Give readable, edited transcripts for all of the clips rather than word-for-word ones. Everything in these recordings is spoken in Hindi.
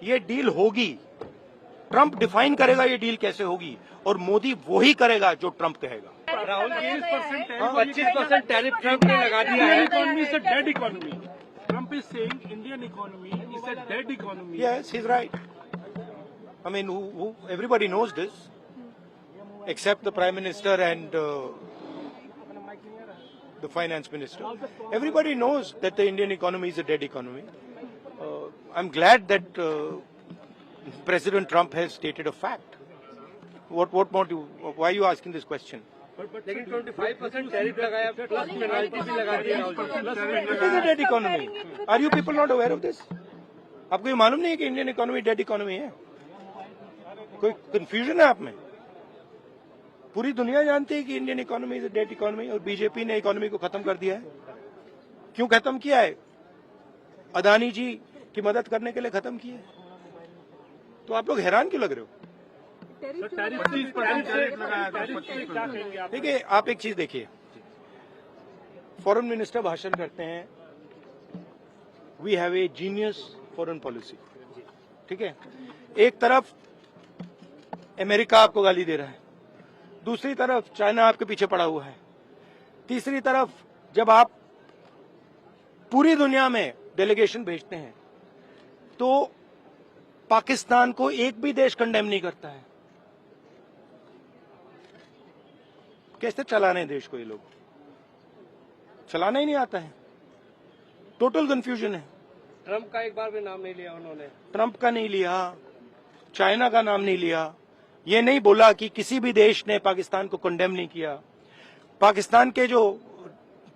ये डील होगी। ट्रंप डिफाइन करेगा ये डील कैसे होगी, और मोदी वही करेगा जो ट्रंप कहेगा। राहुल जी 25% टैरिफ ट्रंप ने लगा दिया है। Economy is a dead economy. Trump is saying Indian economy is a dead economy. Yes, he's right. I mean, everybody knows this, except the Prime Minister and the Finance Minister. Everybody knows that the Indian economy is a dead economy. I'm glad that President Trump has stated a fact. What more do you, why are you asking this question? लेकिन 25% टैरिफ लगाया प्लस पेनल्टी भी लगा दी Rahul ji. It is a dead economy. Are you people not aware of this? आपको ये मालूम नहीं है कि इंडियन इकोनॉमी डेड इकोनॉमी है? कोई कंफ्यूजन है आप में? पूरी दुनिया जानती है कि Indian economy is a dead economy, और बीजेपी ने इकोनॉमी को खत्म कर दिया है। क्यों खत्म किया है? अदानी जी की मदद करने के लिए खत्म किया है। तो आप लोग हैरान क्यों लग रहे हो? देखिए, आप एक चीज देखिए, फॉरेन मिनिस्टर भाषण करते हैं, we have a genius foreign policy, ठीक है। एक तरफ अमेरिका आपको गाली दे रहा है, दूसरी तरफ चाइना आपके पीछे पड़ा हुआ है, तीसरी तरफ जब आप पूरी दुनिया में डेलीगेशन भेजते हैं तो पाकिस्तान को एक भी देश कंडेम नहीं करता है। कैसे चलाने हैं देश को? ये लोग चलाना ही नहीं आता है। टोटल कंफ्यूजन है। ट्रंप का एक बार भी नाम नहीं लिया उन्होंने। ट्रंप का नहीं लिया, चाइना का नाम नहीं लिया, ये नहीं बोला कि किसी भी देश ने पाकिस्तान को कंडेम नहीं किया। पाकिस्तान के जो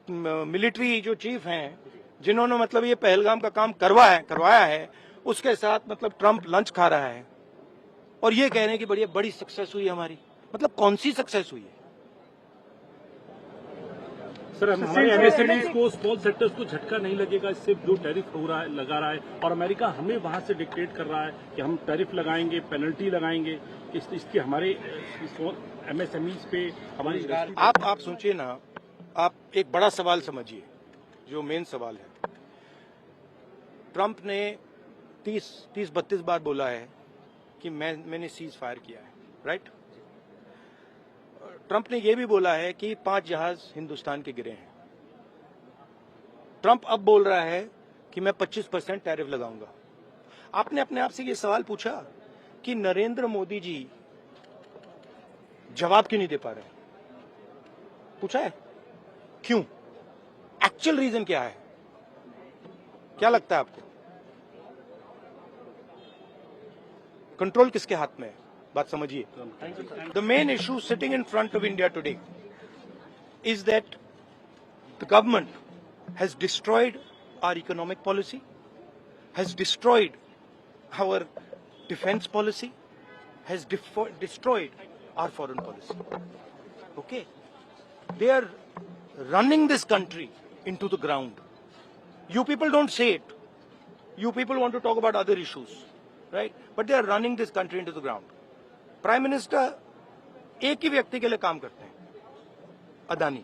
मिलिट्री जो चीफ हैं, जिन्होंने मतलब ये पहलगाम का काम करवाया है, उसके साथ मतलब ट्रंप लंच खा रहा है और ये कह रहे हैं कि बड़ी सक्सेस हुई हमारी। मतलब कौन सी सक्सेस हुई है? सर, हमारे एमएसएमईज को, स्मॉल सेक्टर्स को झटका नहीं लगेगा इससे जो टैरिफ लगा रहा है, और अमेरिका हमें वहां से डिक्टेट कर रहा है कि हम टैरिफ लगाएंगे, पेनल्टी लगाएंगे, इसकी हमारे एमएसएमईज पे हमारी। आप सोचिए ना, आप एक बड़ा सवाल समझिए, जो मेन सवाल है। ट्रंप ने 30-32 बार बोला है कि मैंने सीज फायर किया है, राइट। ट्रंप ने यह भी बोला है कि 5 जहाज हिंदुस्तान के गिरे हैं। ट्रंप अब बोल रहा है कि मैं 25% टैरिफ लगाऊंगा। आपने अपने आप से ये सवाल पूछा कि नरेंद्र मोदी जी जवाब क्यों नहीं दे पा रहे? पूछा है क्यों? एक्चुअल रीजन क्या है? क्या लगता है आपको? कंट्रोल किसके हाथ में है? बात समझिए। The main issue sitting in front of India today is that the government has destroyed our economic policy, has destroyed our defence policy, has destroyed our foreign policy. Okay, they are running this country into the ground. You people don't say it. You people want to talk about other issues, right? But they are running this country into the ground. Prime Minister एक ही व्यक्ति के लिए काम करते हैं, अदानी।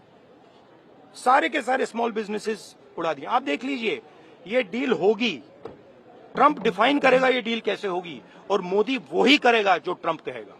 सारे के सारे स्मॉल बिजनेसेस उड़ा दिए। आप देख लीजिए, ये डील होगी। ट्रंप डिफाइन करेगा ये डील कैसे होगी, और मोदी वही करेगा जो ट्रंप कहेगा।